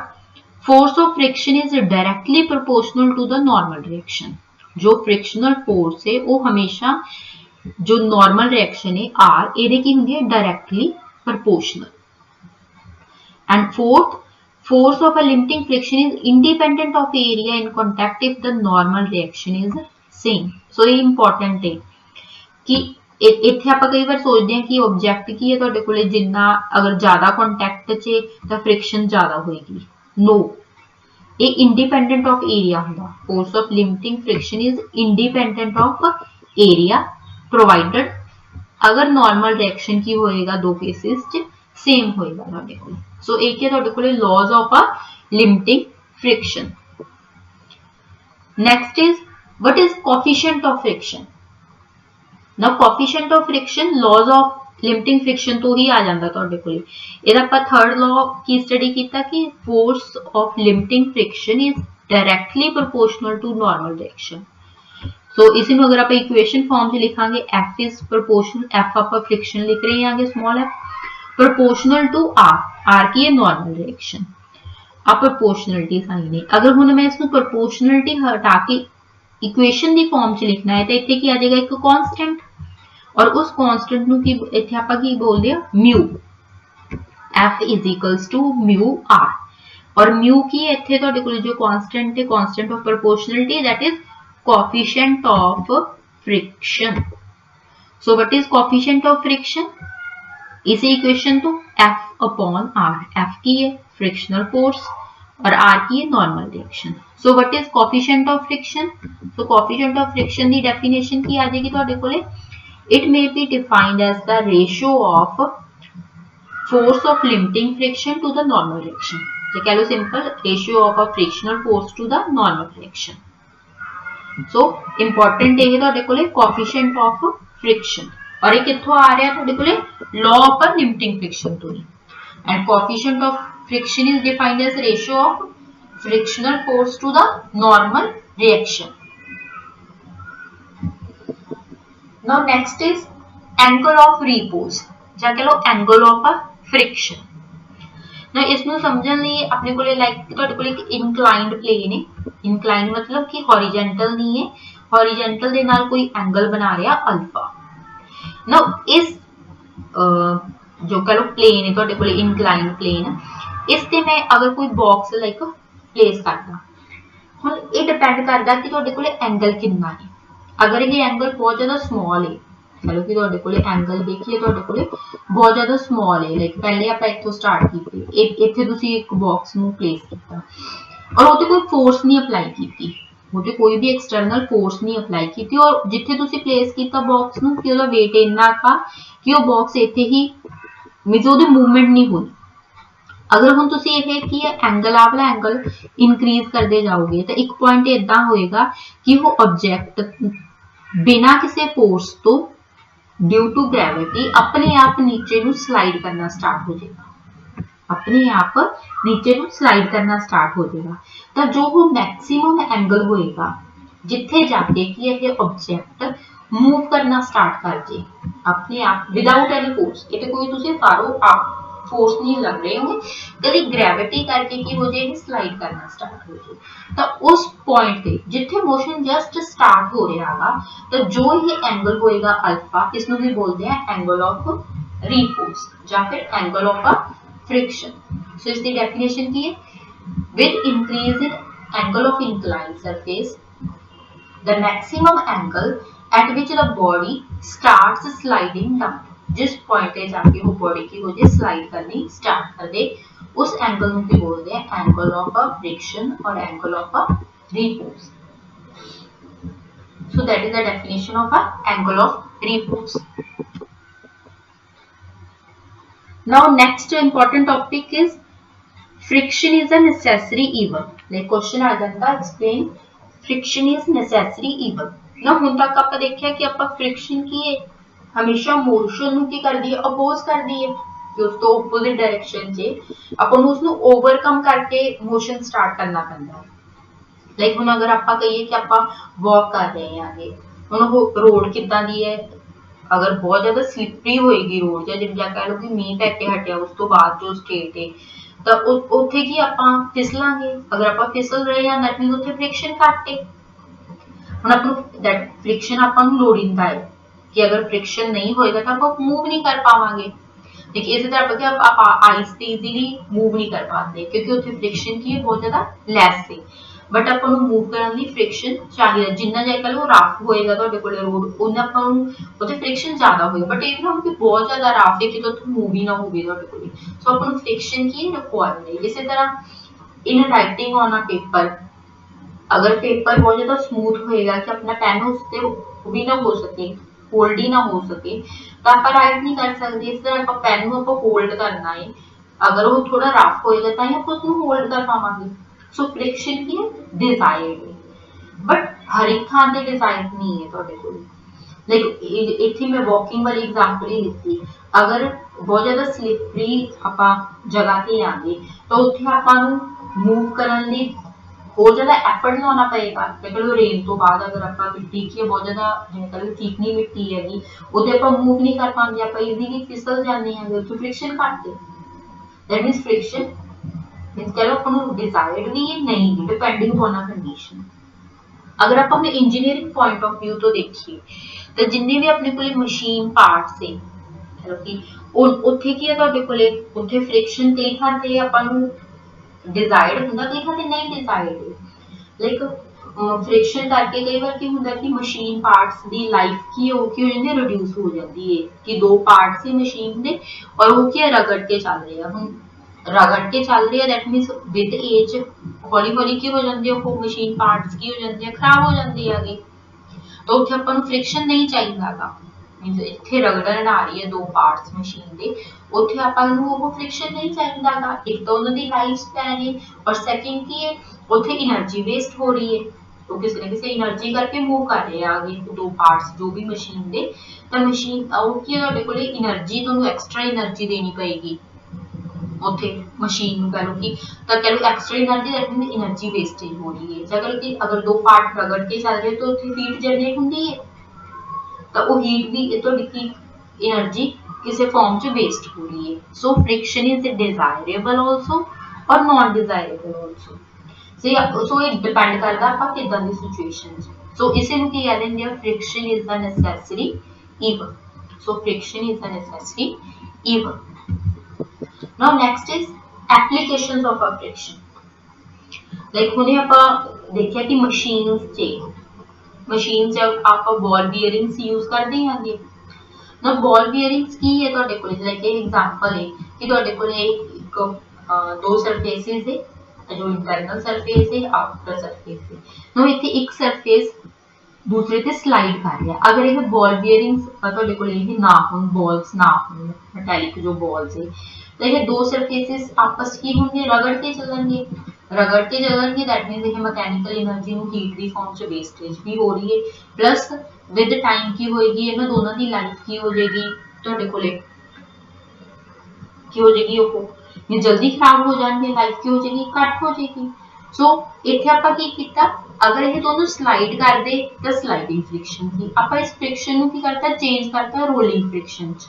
force of friction is directly proportional to the normal reaction जो फ्रिक्शनल फोर्स है वो हमेशा जो नॉर्मल रिएक्शन है आर ਇਹਦੇ ਕੀ ਹੁੰਦੀ है directly proportional and fourth force of a limiting friction is independent of area in contact if the normal reaction is same so ये important है कि ਇੱਥੇ ਆਪਾਂ ਕਈ ਵਾਰ ਸੋਚਦੇ ਹਾਂ ਕਿ ਆਬਜੈਕਟ ਕੀ ਹੈ ਤੁਹਾਡੇ ਕੋਲੇ ਜਿੰਨਾ ਅਗਰ ਜ਼ਿਆਦਾ ਕੰਟੈਕਟ 'ਚ ਤਾਂ ਫ੍ਰਿਕਸ਼ਨ ਜ਼ਿਆਦਾ ਹੋਏਗੀ नो ਇਹ ਇੰਡੀਪੈਂਡੈਂਟ ਆਫ ਏਰੀਆ ਹੁੰਦਾ force of limiting friction is independent of area provided ਅਗਰ ਨਾਰਮਲ ਰਿਐਕਸ਼ਨ ਕੀ ਹੋਏਗਾ ਦੋ ਕੇਸਿਸ 'ਚ सेम होएगा ਤੁਹਾਡੇ ਕੋਲ ਸੋ ਇਹ ਕੀ ਤੁਹਾਡੇ ਕੋਲੇ laws of a limiting friction next is what is coefficient of friction now coefficient of friction laws of limiting friction ਤੋਂ ਹੀ ਆ ਜਾਂਦਾ ਤੁਹਾਡੇ ਕੋਲੇ ਇਹਦਾ ਆਪਾਂ ਥਰਡ law ਕੀ ਸਟੱਡੀ ਕੀਤਾ ਕਿ force of limiting friction is directly proportional to normal direction so इसी में अगर आप इक्वेशन फॉर्म से लिखांगे f is proportional f आप friction लिख रहे हैं आगे small f proportional to R की है नॉर्मल रिएक्शन अब प्रोपोर्शनलिटी साइन है अगर हुन मैं इसको प्रोपोर्शनलिटी हटा के इक्वेशन दी फॉर्म च लिखना है तो इत्थे की आ जाएगा एक कांस्टेंट और उस कांस्टेंट नु की इत्थे आपां की बोलदे आ mu f is equals to mu R और म्यू की इत्थे तुहाडे कोल जो कांस्टेंट है constant of proportionality that is coefficient of friction so what is coefficient of friction इसी इक्वेशन तो F अपॉन R F की है फ्रिक्शनल फोर्स और R की है normal reaction so what is coefficient of friction so coefficient of friction दी definition की आ जाएगी ਤੁਹਾਡੇ ਕੋਲੇ it may be defined as the ratio of force of limiting friction to the normal reaction तो कह लो simple ratio of a frictional force to the normal reaction so important है ਤੁਹਾਡੇ ਕੋਲੇ कोएफिशिएंट ऑफ फ्रिक्शन और ये कित्थों आ रहा है ਤੁਹਾਡੇ ਕੋਲੇ law of a limiting friction ਤੋਂ ਹੀ and coefficient of friction is defined as ratio of frictional force to the normal reaction now next is angle of repose ਜਾਂ ਕਹ ਲੋ angle of a friction now इसमें समझने लिए अपने कोले like ਤੁਹਾਡੇ ਕੋਲੇ ਇੱਕ inclined plane है inclined मतलब कि horizontal नहीं है horizontal ਦੇ ਨਾਲ कोई angle बना रहा अल्फा now इस जो कह लो प्लेन है ਤੁਹਾਡੇ ਕੋਲੇ ਇਨਕਲਾਈਨਡ ਪਲੇਨ ਇਸ ਤੇ ਮੈਂ ਅਗਰ ਕੋਈ ਬਾਕਸ ਲਾਈਕ ਪਲੇਸ ਕਰਦਾ ਹੁਣ ਇਹ ਡਿਪੈਂਡ ਕਰਦਾ ਕਿ ਤੁਹਾਡੇ ਕੋਲੇ ਐਂਗਲ ਕਿੰਨਾ ਹੈ ਅਗਰ ਇਹ ਐਂਗਲ ਬਹੁਤ ਜ਼ਿਆਦਾ ਸਮਾਲ ਹੈ ਚਲੋ ਕਿ ਤੁਹਾਡੇ ਕੋਲੇ ਐਂਗਲ ਦੇਖੀਏ ਤੁਹਾਡੇ ਕੋਲੇ ਬਹੁਤ ਜ਼ਿਆਦਾ ਸਮਾਲ ਹੈ ਲਾਈਕ ਪਹਿਲੇ ਆਪਾਂ ਇੱਥੋਂ ਸਟਾਰਟ ਕੀਤੀ ਇੱਥੇ ਤੁਸੀਂ ਇੱਕ ਬਾਕਸ ਨੂੰ ਪਲੇਸ ਕੀਤਾ ਔਰ ਉਹਤੇ ਕੋਈ ਫੋਰਸ ਨਹੀਂ ਅਪਲਾਈ ਕੀਤੀ ਉਹਤੇ ਕੋਈ ਵੀ ਐਕਸਟਰਨਲ ਫੋਰਸ ਨਹੀਂ ਅਪਲਾਈ ਕੀਤੀ ਔਰ ਜਿੱਥੇ ਤੁਸੀਂ ਪਲੇਸ ਕੀਤਾ ਬਾਕਸ ਨੂੰ ਕਿ ਉਹਦਾ weight ਇੰਨਾ ਕਾ ਕਿ ਉਹ ਬਾਕਸ ਇੱਥੇ ਹੀ ਮੀਨਸ ਉਹਦੀ मूवमेंट नहीं हुई अगर ਹੁਣ ਤੁਸੀਂ ਇਹ ਕੀ ਹੈ ਐਂਗਲ ਆ ਵਾਲਾ ਐਂਗਲ ਇਨਕਰੀਜ਼ ਕਰਦੇ ਜਾਓਗੇ ਤਾਂ ਇੱਕ ਪੁਆਇੰਟ ਇਦਾਂ ਹੋਏਗਾ ਕਿ ਉਹ ਆਬਜੈਕਟ ਬਿਨਾਂ ਕਿਸੇ ਫੋਰਸ ਤੋਂ ਡਿਊ ਟੂ ਗ੍ਰੈਵਿਟੀ अपने आप नीचे ਨੂੰ स्लाइड करना स्टार्ट हो जाएगा अपने आप नीचे ਨੂੰ स्लाइड करना स्टार्ट हो जाएगा। तो जो वो मैक्सिमम एंगल होएगा जिथे जाके कि ये ऑब्जेक्ट मूव करना स्टार्ट कर जे अपने आप विदाउट एनी फोर्स, ये कोई तुसी बाहरों आप फोर्स नहीं लग रहे होंगे, कभी ग्रेविटी करके की हो जाएगी स्लाइड करना स्टार्ट हो जाए। तो उस पॉइंट पे जिथे मोशन जस्ट स्टार्ट हो रहा है, तो जो ये एंगल होएगा अल्फा, इसमें भी बोलते हैं एंगल ऑफ रिपोज या फिर एंगल ऑफ फ्रिक्शन। सो इसकी डेफिनेशन की है, with increase in angle of inclined surface, the maximum angle at which the body starts sliding down, जिस पॉइंट पे जाके वो बॉडी की वजह स्लाइड करनी स्टार्ट कर दे, उस एंगल को क्या बोलते हैं, एंगल ऑफ अ फ्रिक्शन और angle of a repose. So that is the definition of a angle of repose. Now next important topic is friction is a necessary evil. Like question आ जाता है, explain friction is necessary evil. ना हुण तक ਆਪਾਂ देखिया कि ਆਪਾਂ फ्रिक्शन की हमेशा मोशन ਨੂੰ ਕੀ ਕਰਦੀ ਹੈ, ਅਪੋਜ਼ ਕਰਦੀ ਹੈ ਕਿ ਉਸ ਤੋਂ ਆਪੋਜ਼ਿਟ ਡਾਇਰੈਕਸ਼ਨ 'ਚ ਆਪਾਂ ਨੂੰ ਉਸ ਨੂੰ ਓਵਰਕਮ ਕਰਕੇ ਮੋਸ਼ਨ ਸਟਾਰਟ ਕਰਨਾ ਪੈਂਦਾ ਹੈ। ਲਾਈਕ ਹੁਣ ਅਗਰ ਆਪਾਂ ਕਹੀਏ ਕਿ ਆਪਾਂ ਵਾਕ ਕਰ ਰਹੇ ਹਾਂਗੇ, ਹੁਣ ਉਹ ਰੋਡ ਕਿੱਦਾਂ ਦੀ ਹੈ, अगर बहुत ज्यादा स्लिपरी होएगी रोड या जिवें कह लो कि मीह पै के हटिया उस तो बाद जो स्टेट है, तो उत्थे की आपां फिसलांगे। अगर आपां फिसल रहे हैं दैट मीनस उत्थे फ्रिक्शन घट है। हुण आपां दैट फ्रिक्शन आपां नूं लोड़ींदा है कि अगर फ्रिक्शन नहीं होएगा तो आपां मूव नहीं कर पावांगे। देखिए इस तरह कि आप आइस पे इजीली मूव नहीं कर पाते क्योंकि उत्थे फ्रिक्शन की बहुत ज्यादा लैस है। बट ਆਪਾਂ ਨੂੰ मूव ਕਰਨ ਲਈ फ्रिक्शन चाहिए, जिन्ना जाए कह लो रफ होएगा ਤੁਹਾਡੇ ਕੋਲੇ रोड उन्ना ਆਪਾਂ ਨੂੰ ਉੱਥੇ फ्रिक्शन ਜ਼ਿਆਦਾ ਹੋਏਗਾ। बट ਇਹ ਨਾ ਕਿ ਬਹੁਤ ਜ਼ਿਆਦਾ ਰਫ ਹੈ ਕਿ ਉੱਥੇ मूव ही ना ਹੋਵੇ ਤੁਹਾਡੇ ਕੋਲੇ, ਸੋ ਆਪਾਂ ਨੂੰ फ्रिक्शन की रिक्वायर्ड है। इसी तरह in writing on a paper, अगर पेपर बहुत ज्यादा स्मूथ होएगा कि अपना पेन उससे भी ना हो सके, होल्ड ही ना हो सके, तो आप राइट नहीं कर सकते। इस तरह आप पेन को आप होल्ड करना है, अगर वो थोड़ा रफ होएगा तो ही आप उसको होल्ड कर पावांगे। सो फ्रिक्शन की डिजायर्ड है, बट हर एक थां ते डिजायर्ड नहीं है ਤੁਹਾਡੇ ਕੋਲ। लाइक इत्थे मैं वॉकिंग वाली एग्जांपल ही लिखी, अगर बहुत ज्यादा स्लिपरी ਆਪਾਂ जगह ते आगे तो उत्थे ਆਪਾਂ ਨੂੰ मूव ਕਰਨ ਲਈ बहुत ज्यादा एफर्ट लाना पएगा। चलो रेन तो बाद अगर आप मिट्टी की बहुत ज्यादा जिवें कह लो चिकनी मिट्टी हैगी, उहते आपां मूव नहीं कर पांदे, आपां इजीली फिसल जांदे हां, उत्थे फ्रिक्शन घट है। दैट मीनस फ्रिक्शन मीनस कह लो आपां नूं डिजायर्ड भी है नहीं भी, डिपेंडिंग ऑन अ कंडीशन। अगर आप अपने इंजीनियरिंग पॉइंट ऑफ व्यू तो देखिए तो जिन्ने भी अपने कोले मशीन पार्ट्स है कि उत्थे की है तुहाडे कोले, उत्थे फ्रिक्शन कई थां ते आपां नूं डिजायर्ड हुंदा, कई थां ते नहीं डिजायर्ड है। लाइक फ्रिक्शन करके कई बार की हुंदा कि मशीन पार्ट्स दी लाइफ की हो जाती है, रिड्यूस हो जाती है कि दो पार्ट्स ही मशीन दे और वो की रगड़ के चल रहे हैं। हुण रगड़ के चल रही है दैट मीनस विद एज हौली हौली की हो जाती है, वो मशीन पार्ट्स की हो जाती है, खराब हो जाती है। तो उत्थे आपां नूं फ्रिक्शन नहीं चाहिएगा, मीनस इत्थे रगड़न आ रही है दो पार्ट्स मशीन दे, उत्थे आपां नूं वो फ्रिक्शन नहीं चाहिएगा। एक तो उन्हां दी लाइफ स्पैन है और सैकेंड की है उत्थे एनर्जी वेस्ट हो रही है, तो किसी न किसी एनर्जी करके मूव कर रहे आगे दो पार्ट्स जो भी मशीन दे, तो मशीन की तुहाडे कोले एनर्जी तुहानूं एक्सट्रा एनर्जी देनी पएगी उत्थे मशीन नूं कह लो कि, तो कह लो extra energy that mean energy wastage हो रही है। कह कि अगर दो पार्ट रगड़ के चल रहे तो उत्थे हीट जनरेट होंदी है, तो वो हीट भी तो एनर्जी किसी फॉर्म च वेस्ट हो रही है। So friction is desirable also और non desirable also. So it depend करता आप किदां दी सिचुएशन च। सो इसे नु की कह देंगे हैं, friction is the necessary evil. So friction is the necessary evil. Now next is applications of a friction. Like हुणे आपां देखिया कि मशीन्स च मशीन जब आप बॉल बीयरिंग्स यूज करते हैं ना, बॉल बीयरिंग्स की है ਤੁਹਾਡੇ ਕੋਲ, ਲਾਈਕ ਇਹ एग्जांपल है कि ਤੁਹਾਡੇ ਕੋਲ एक दो सरफेसेस है, जो इंटरनल सरफेस है आउटर सरफेस है। नो इथे एक सरफेस दूसरे ते स्लाइड कर रहा है। अगर ये बॉल बीयरिंग्स ਤੁਹਾਡੇ ਕੋਲ ਇਹ ना हो, बॉल्स ना हो मेटालिक जो बॉल्स है, तो ये दो सरफेसेस आपस की होंगे, रगड़ के चलेंगे, रगड़ के चलेंगे दैट मीनस ये मैकेनिकल एनर्जी ਨੂੰ हीट ਦੀ फॉर्म ਚ वेस्टेज भी हो रही है, प्लस विद टाइम की होएगी ਇਹਨਾਂ ਦੋਨਾਂ ਦੀ ਲਾਈਫ की हो जाएगी ਤੁਹਾਡੇ ਕੋਲੇ की हो जाएगी, ये जल्दी खराब हो जाएंगे, लाइफ की हो जाएगी कट हो जाएगी। सो इत्थे आपां की कीता, अगर ये दोनों स्लाइड कर दे तो स्लाइडिंग फ्रिक्शन थी, आपां इस फ्रिक्शन नूं की करता चेंज करता रोलिंग फ्रिक्शन च।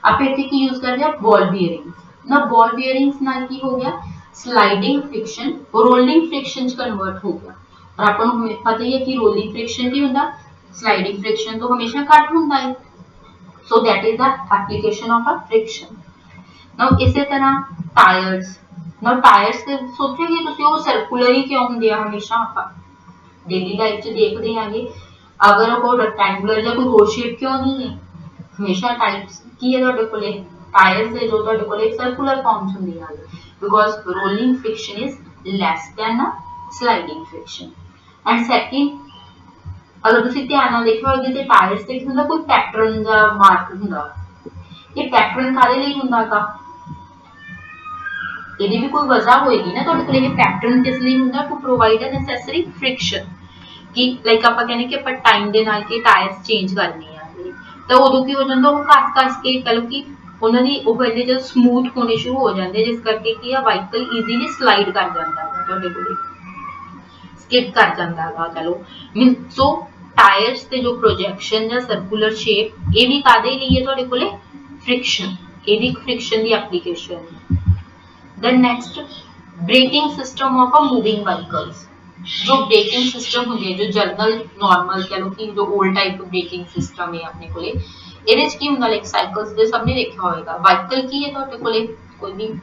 आपां इत्थे की यूज करदे आ बॉल बेयरिंग्स ना, बॉल बेयरिंग्स नाल की हो गया स्लाइडिंग फ्रिक्शन रोलिंग फ्रिक्शन च कन्वर्ट हो गया। और आपां नूं पता ही है कि रोलिंग फ्रिक्शन की हुंदा, स्लाइडिंग फ्रिक्शन तो हमेशा घट हुंदा है। सो that is the application of a friction. Now इसी तरह टायर्स, नाउ टायर्स ते सोचोगे तुसीं वो सर्कुलर ही क्यों हुंदे आ, हमेशा आपां डेली लाइफ च देखदे आंगे, अगर वो रेक्टेंगुलर या कोई होल शेप क्यों नहीं है, हमेशा टाइप्स की है ਤੁਹਾਡੇ ਕੋਲੇ टायर्स है जो ਤੁਹਾਡੇ ਕੋਲੇ सर्कुलर फॉर्म्स ਹੁੰਦੀਆਂ ਹਨ, because rolling friction is less than a sliding friction. And second, अगर ਤੁਸੀਂ ਧਿਆਨ ਨਾਲ ਦੇਖਿਓ ਹੋਗੇ ਤੇ ਟਾਇਰਸ ਤੇ ਕੀ ਹੁੰਦਾ, ਕੋਈ ਪੈਟਰਨ ਦਾ ਮਾਰਕ ਹੁੰਦਾ, ਇਹ ਪੈਟਰਨ ਕਾਦੇ ਲਈ ਹੁੰਦਾਗਾ, ਇਹਦੀ ਵੀ ਕੋਈ ਵਜ੍ਹਾ ਹੋਏਗੀ ਨਾ ਤੁਹਾਡੇ ਕੋਲ, ਇਹ ਪੈਟਰਨ ਕਿਸ ਲਈ ਹੁੰਦਾ, to provide a necessary friction, ਕਿ ਲਾਈਕ ਆਪਾਂ ਕਹਿੰਦੇ ਕਿ ਆਪਾਂ ਟਾਈਮ ਦੇ ਨਾਲ ਕਿ ਟਾਇਰਸ ਚੇਂਜ ਕਰਨੇ ਆ, ਤਾਂ ਉਦੋਂ ਕੀ ਹੋ ਜਾਂਦਾ ਉਹ ਘਸ ਕੇ ਕਹ ਲਓ ਕਿ ਉਹਨਾਂ ਦੀ ਉਹ ਕਹਿੰਦੇ ਜਦੋਂ ਸਮੂਥ ਹੋਣੇ ਸ਼ੁਰੂ ਹੋ ਜਾਂਦੇ, ਜਿਸ ਕਰਕੇ ਕੀ ਆ ਵਾਹੀਕਲ ਈਜ਼ੀਲੀ ਸਲਾਈਡ ਕਰ ਜਾਂਦਾ ਹੈ ਤੁਹਾਡੇ ਕੋਲ, स्किप कर जाता है कह लो मीन। सो टायर्स ते जो प्रोजेक्शन या सर्कुलर शेप ये भी कादे लिए थोड़े कोले फ्रिक्शन, ये भी फ्रिक्शन दी एप्लीकेशन है। Then next braking system of a moving vehicles, जो ब्रेकिंग सिस्टम होंगे जो जनरल नॉर्मल कह लो कि जो ओल्ड टाइप ब्रेकिंग सिस्टम है अपने कोले, ਇਹਦੇ ਚ ਕੀ ਹੁੰਦਾ ਲਾਈਕ ਸਾਈਕल्स ਦੇ ਸਭ ਨੇ ਦੇਖਿਆ ਹੋਵੇਗਾ, ਵਾਹੀਕਲ ਕੀ ਹੈ ਤੁਹਾਡੇ ਕੋਲੇ ਕੋਈ ਵੀ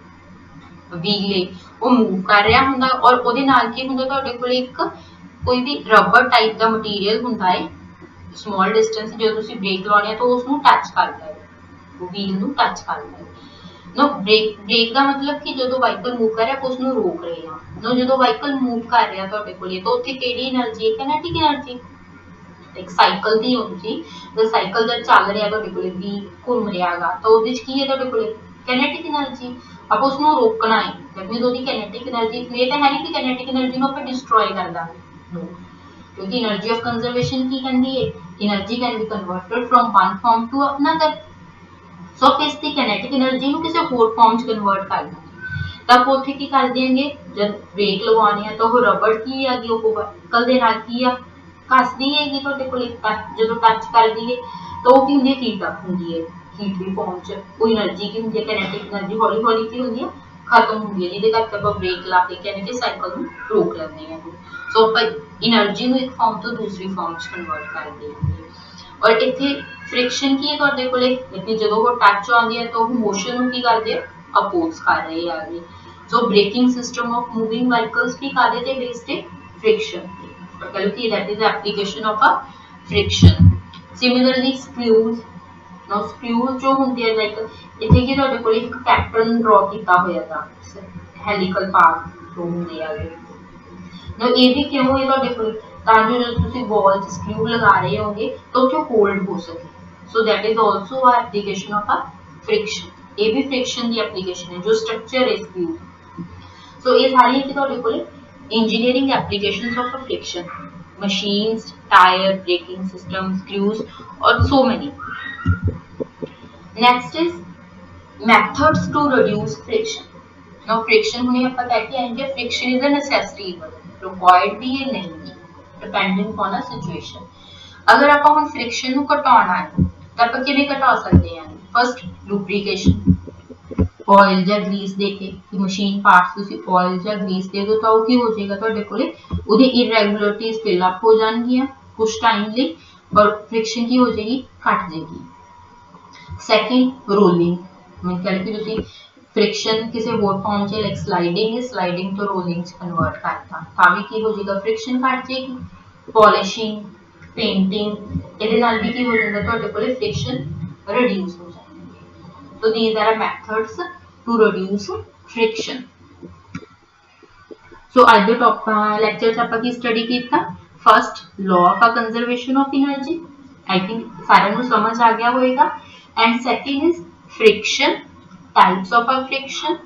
व्हील है वो मूव कर रहा हुंदा और ਉਹਦੇ ਨਾਲ ਕੀ ਹੁੰਦਾ ਤੁਹਾਡੇ ਕੋਲ ਇੱਕ ਕੋਈ ਵੀ ਰਬਰ ਟਾਈਪ ਦਾ ਮਟੀਰੀਅਲ ਹੁੰਦਾ ਹੈ, ਸਮਾਲ ਡਿਸਟੈਂਸ ਜਦੋਂ ਤੁਸੀਂ ਬ੍ਰੇਕ ਲਾਉਣੀ ਹੈ ਤਾਂ ਉਸ ਨੂੰ ਟੱਚ ਕਰਦਾ ਹੈ, ਉਹ ਵੀਲ ਨੂੰ ਟੱਚ ਕਰਦਾ ਹੈ। नो ब्रेक ਦਾ ਮਤਲਬ ਕਿ ਜਦੋਂ ਵਾਹੀਕਲ मूव कर रहा है ਉਸ ਨੂੰ ਰੋਕ ਰਹੇ ਆ। नो ਜਦੋਂ ਵਾਹੀਕਲ मूव कर रहा ਤੁਹਾਡੇ ਕੋਲੇ ਤਾਂ ਉੱਥੇ ਕਿਹੜੀ એનર્ਜੀ ਹੈ, ਕਾਈਨੈਟਿਕ એનર્ਜੀ। ਇੱਕ ਸਾਈਕਲ ਦੀ ਹੋ ਤੁਸੀਂ ਜਦੋਂ ਸਾਈਕਲ ਜਦ ਚੱਲ ਰਿਹਾ ਤੁਹਾਡੇ ਕੋਲੇ ਵੀ ਘੁੰਮ ਰਿਹਾਗਾ ਤਾਂ ਉਹਦੇ ਵਿੱਚ ਕੀ ਹੈ ਤੁਹਾਡੇ ਕੋਲੇ ਕਾਈਨੈਟਿਕ એનર્ਜੀ। अब उसको रोकना है दैट मींस ਉਹਦੀ काइनेटिक एनर्जी ये तो है नहीं कि काइनेटिक एनर्जी ਨੂੰ ਆਪਾਂ डिस्ट्रॉय कर ਦਾਂਗੇ, नो, क्योंकि एनर्जी ऑफ कंजर्वेशन की कहती है energy can be converted from one form to another. So किस दी काइनेटिक एनर्जी ਨੂੰ ਕਿਸੇ ਹੋਰ ਫਾਰਮ ਚ ਕਨਵਰਟ ਕਰ ਦਾਂਗੇ ਤਾਂ ਆਪਾਂ ਉੱਥੇ ਕੀ ਕਰ ਦੇਂਗੇ, ਜਦ ਬ੍ਰੇਕ ਲਗਾਉਣੀ ਹੈ ਤਾਂ ਉਹ ਰਬੜ ਕੀ ਹੈਗੀ ਉਹ ਵਾਹੀਕਲ ਦੇ ਨਾਲ ਕੀ ਆ ਕੱਸਦੀ ਹੈਗੀ ਤੁਹਾਡੇ ਕੋਲ, ਜਦੋਂ ਟੱਚ ਕਰਦੀ ਹੈ ਤਾਂ ਉਹ ਕੀ ਹੁੰਦੀ ਹੈ ਹੀਟ ਅਪ ਹੁੰਦੀ ਹੈ, हीट भी फॉर्म च कोई एनर्जी की होंगी है, काइनेटिक एनर्जी हौली हौली की होंगी है खत्म होंगी है, जिहदे करके आपां ब्रेक ला के कहने कि साइकिल नूं रोक लैंदे हां। सो आपां एनर्जी नूं एक फॉर्म तो दूसरी फॉर्म च कन्वर्ट करदे हां। और इत्थे फ्रिक्शन की है तुहाडे कोले, इत्थे जदों वो टच आउंदी है तो वो मोशन नूं की करदे अपोज कर रहे हैं। So braking system of moving vehicles भी कादे ते बेस्ड है फ्रिक्शन ते, और कह लो कि that is the application of a friction. Similarly screws, no screws जो होंगे लाइक इत्थे की तुहाडे कोल एक पैटर्न ड्रॉ कीता होया था हेलिकल पाथ जो होंगे आगे, नो ये भी क्यों है तुहाडे कोल ताकि जो तुसी बॉल च स्क्रू लगा रहे होंगे तो जो होल्ड हो सके। सो that is also a application of a friction, ये भी फ्रिक्शन दी एप्लीकेशन है जो स्ट्रक्चर है स्क्रू। सो ये सारी है तुहाडे कोल engineering applications of a friction, machines, tyre, braking system, screws और so many. Next is methods to reduce friction. now friction ਹੁਣੇ ਆਪਾਂ ਕਹਿ ਕੇ ਆਏ ਕਿ friction is a necessary evil, required भी है नहीं, depending on a situation। अगर ਆਪਾਂ ਹੁਣ friction ਨੂੰ ਘਟਾਉਣਾ ਹੈ ਤਾਂ ਆਪਾਂ ਕਿਵੇਂ ਘਟਾ ਸਕਦੇ ਹਾਂ? ਫਸਟ lubrication, ऑयल ਜਾਂ ਗਰੀਸ ਦੇ ਕੇ ਕਿ ਮਸ਼ੀਨ ਪਾਰਟਸ ਤੁਸੀਂ ऑयल ਜਾਂ ਗਰੀਸ ਦੇ ਦੋ ਤਾਂ ਉਹ ਕੀ ਹੋ ਜਾਏਗਾ ਤੁਹਾਡੇ ਕੋਲੇ ਉਹਦੀ irregularities fill up ਹੋ ਜਾਣਗੀਆਂ ਕੁਝ ਟਾਈਮ ਲਈ और friction ਕੀ ਹੋ ਜਾਏਗੀ ਘਟ ਜਾਏਗੀ। सैकेंड रोलिंग, मैं कह रही थी फ्रिक्शन किसी होर फॉर्म च लाइक स्लाइडिंग है, स्लाइडिंग तो रोलिंग च कन्वर्ट करता ताकि की हो जाएगा फ्रिक्शन घट जाएगी। पॉलिशिंग, पेंटिंग ਇਹਦੇ ਨਾਲ भी की हो जाता ਤੁਹਾਡੇ ਕੋਲੇ फ्रिक्शन रिड्यूस हो जाएंगे। तो these are methods to reduce friction। सो आज ਦੇ ਲੈਕਚਰ ਚ ਆਪਾਂ ਕੀ ਸਟੱਡੀ ਕੀਤਾ? First law of a conservation of energy, I think सारे ਨੂੰ समझ आ गया होएगा। And second is friction, types of a friction,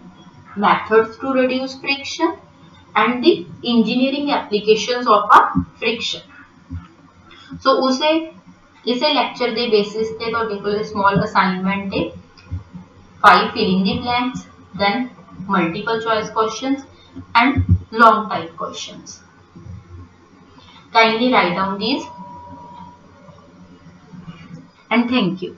methods to reduce friction and the engineering applications of a friction। so उसे इसे lecture दे basis ते तो बिल्कुल small assignment है 5 filling the blanks, then multiple choice questions and long type questions. Kindly write down these and thank you.